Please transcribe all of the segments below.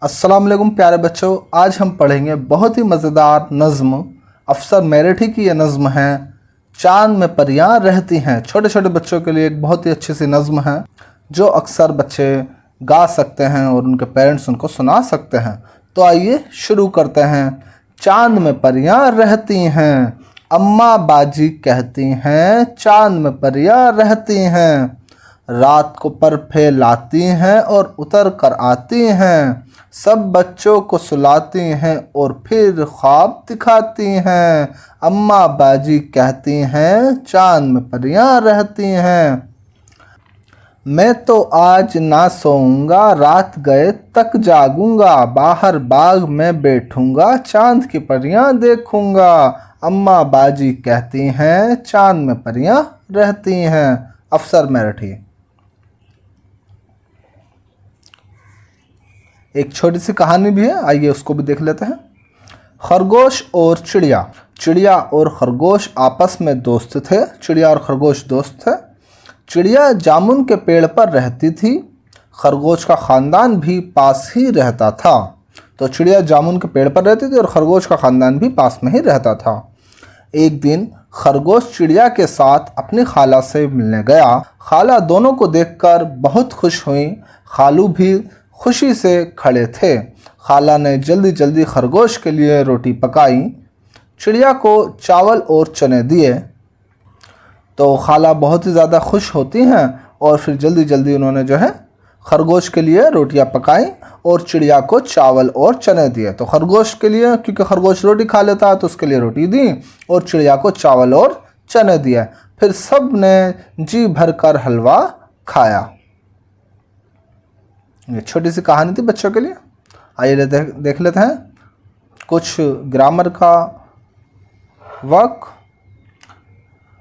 अस्सलाम वालेकुम प्यारे बच्चों, आज हम पढ़ेंगे बहुत ही मज़ेदार नज़्म। अफसर मेरठी की ये नज़्म है, चांद में परियां रहती हैं। छोटे छोटे बच्चों के लिए एक बहुत ही अच्छी सी नज़्म है जो अक्सर बच्चे गा सकते हैं और उनके पेरेंट्स उनको सुना सकते हैं। तो आइए शुरू करते हैं। चांद में परियां रहती हैं, अम्मा बाजी कहती हैं, चांद में परियां रहती हैं। रात को पर फैलाती हैं और उतर कर आती हैं, सब बच्चों को सुलाती हैं और फिर ख्वाब दिखाती हैं। अम्मा बाजी कहती हैं, चांद में परियां रहती हैं। मैं तो आज ना सोऊंगा, रात गए तक जागूंगा, बाहर बाग में बैठूंगा, चांद की परियां देखूंगा। अम्मा बाजी कहती हैं, चांद में परियां रहती हैं। अफसर मेरठी। एक छोटी सी कहानी भी है, आइए उसको भी देख लेते हैं। खरगोश और चिड़िया। चिड़िया और खरगोश आपस में दोस्त थे। चिड़िया और खरगोश दोस्त थे। चिड़िया जामुन के पेड़ पर रहती थी, खरगोश का ख़ानदान भी पास ही रहता था। तो चिड़िया जामुन के पेड़ पर रहती थी और खरगोश का ख़ानदान भी पास में ही रहता था। एक दिन खरगोश चिड़िया के साथ अपनी खाला से मिलने गया। खाला दोनों को देखकर बहुत खुश हुई। खालू भी खुशी से खड़े थे। खाला ने जल्दी जल्दी खरगोश के लिए रोटी पकाई, चिड़िया को चावल और चने दिए। तो खाला बहुत ही ज़्यादा खुश होती हैं और फिर जल्दी जल्दी उन्होंने जो है खरगोश के लिए रोटियां पकाई और चिड़िया को चावल और चने दिए। तो खरगोश के लिए, क्योंकि खरगोश रोटी खा लेता है, तो उसके लिए रोटी दी और चिड़िया को चावल और चने दिए। फिर सब ने जी भर कर हलवा खाया। ये छोटी सी कहानी थी बच्चों के लिए। आइए देख लेते हैं कुछ ग्रामर का वर्क।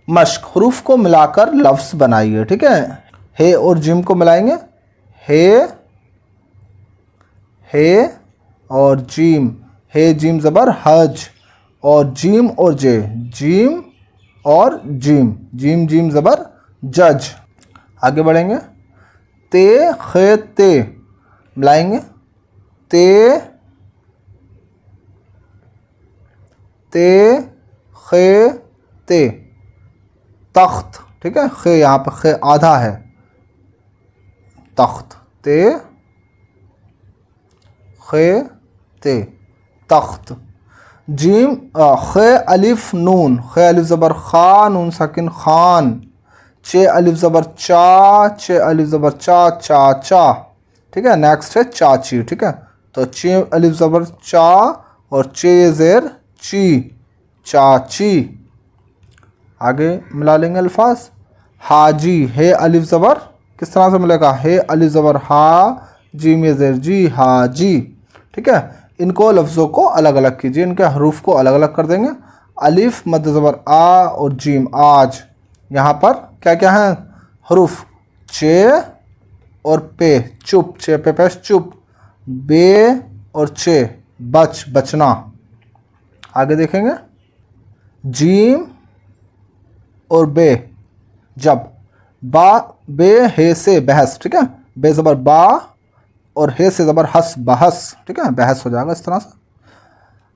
मश्क। हरूफ को मिलाकर लफ्ज़ बनाइए, ठीक है। हे और जिम को मिलाएंगे, हे और जिम। हे जिम ज़बर हज, और जिम और जे, जिम और जिम। जिम जिम ज़बर जज। आगे बढ़ेंगे। ते खे ते मिलाएंगे, ते खे ते। तख्त, ठीक है। खे यहाँ पर खे आधा है, तख्त। ते खे ते तख्त। जीम खे अलिफ नून, खे अलिफ ज़बर खा, नून साकिन खान। चे अलिफ ज़बर चा, चे अलिफ ज़बर चा, चाचा, ठीक है। नेक्स्ट है चाची, ठीक है। तो चे अलिफ ज़बर चा और चे ज़ेर ची, चाची। आगे मिला लेंगे अल्फाज। हाजी। हे अलिफ ज़बर किस तरह से मिलेगा? हे अलिफ ज़बर हा, जी में ज़ेर जी, हाजी, ठीक है। इनको लफ्ज़ों को अलग अलग कीजिए, इनके हरूफ को अलग अलग कर देंगे। अलिफ मद ज़बर आ और जीम आज। यहाँ पर क्या क्या है हरूफ? चे और पे चुप, चे पे पेश चुप। बे और चे बच, बचना। आगे देखेंगे। जीम और बे जब। बा बे हे से बहस, ठीक है। बे ज़बर बा और हे से ज़बर हस, बहस, ठीक है। बहस हो जाएगा इस तरह से।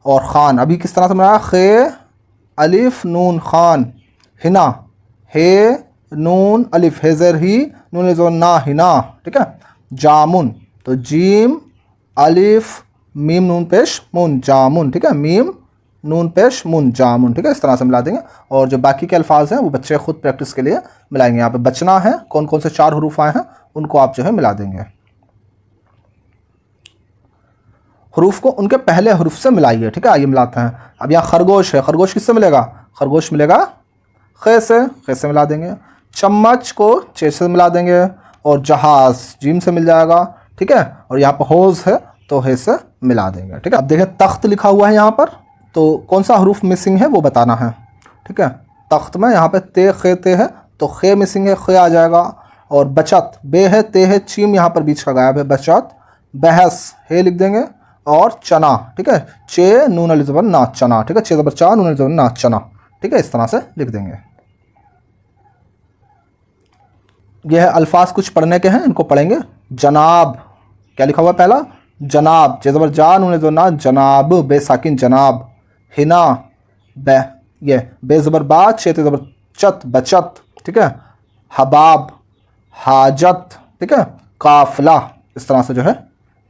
और ख़ान अभी किस तरह से बनाया? खे अलिफ नून खान। हिना। हे नून अलिफ, हे ज़ेर ही, नून ज़बर ना, हिना, ठीक है। जामुन। तो जीम अलिफ मीम नून पेश मुन, जामुन, ठीक है। मीम नून पेश मुन, जामुन, ठीक है। इस तरह से मिला देंगे। और जो बाकी के अल्फाज हैं वो बच्चे खुद प्रैक्टिस के लिए मिलाएंगे। यहाँ पे बचना है, कौन कौन से 4 हरूफ आए हैं उनको आप जो है मिला देंगे। हरूफ को उनके पहले हरूफ से मिलाइए, ठीक है। आइए मिलाते हैं। अब यहाँ खरगोश है, खरगोश किससे मिलेगा? खरगोश मिलेगा खे से मिला देंगे। चम्मच को चे से मिला देंगे और जहाज़ जीम से मिल जाएगा, ठीक है। और यहाँ पर हौज़ है तो हे से मिला देंगे, ठीक है। अब देखें तख्त लिखा हुआ है यहाँ पर, तो कौन सा हरूफ मिसिंग है वो बताना है, ठीक है। तख्त में यहाँ पे ते खे ते है तो खे मिसिंग है, खे आ जाएगा। और बचत बे है, ते है, चीम यहाँ पर बीच का गायब है, बचत। बहस हे लिख देंगे और चना, ठीक है। चे नून अलिफ ज़बर ना, चना, ठीक है। चे ज़बर चा, नून अलिफ ज़बर ना, चना, ठीक है। इस तरह से लिख देंगे। यह अल्फाज कुछ पढ़ने के हैं, इनको पढ़ेंगे। जनाब क्या लिखा हुआ है? पहला जनाब, जे ज़बर जा, नून ज़बर ना, जनाब, बे साकिन जनाब। हिना, बे, ये बे ज़बर बा, चे ते ज़बर चत, बचत, ठीक है। हबाब, हाजत, ठीक है। काफिला, इस तरह से जो है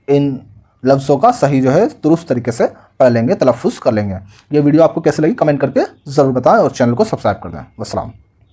इन लफ्ज़ों का सही जो है दुरुस्त तरीके से पढ़ लेंगे, तलफ़ुज़ कर लेंगे। ये वीडियो आपको कैसे लगी कमेंट करके ज़रूर बताएं और चैनल को सब्सक्राइब कर दें। वस्सलाम।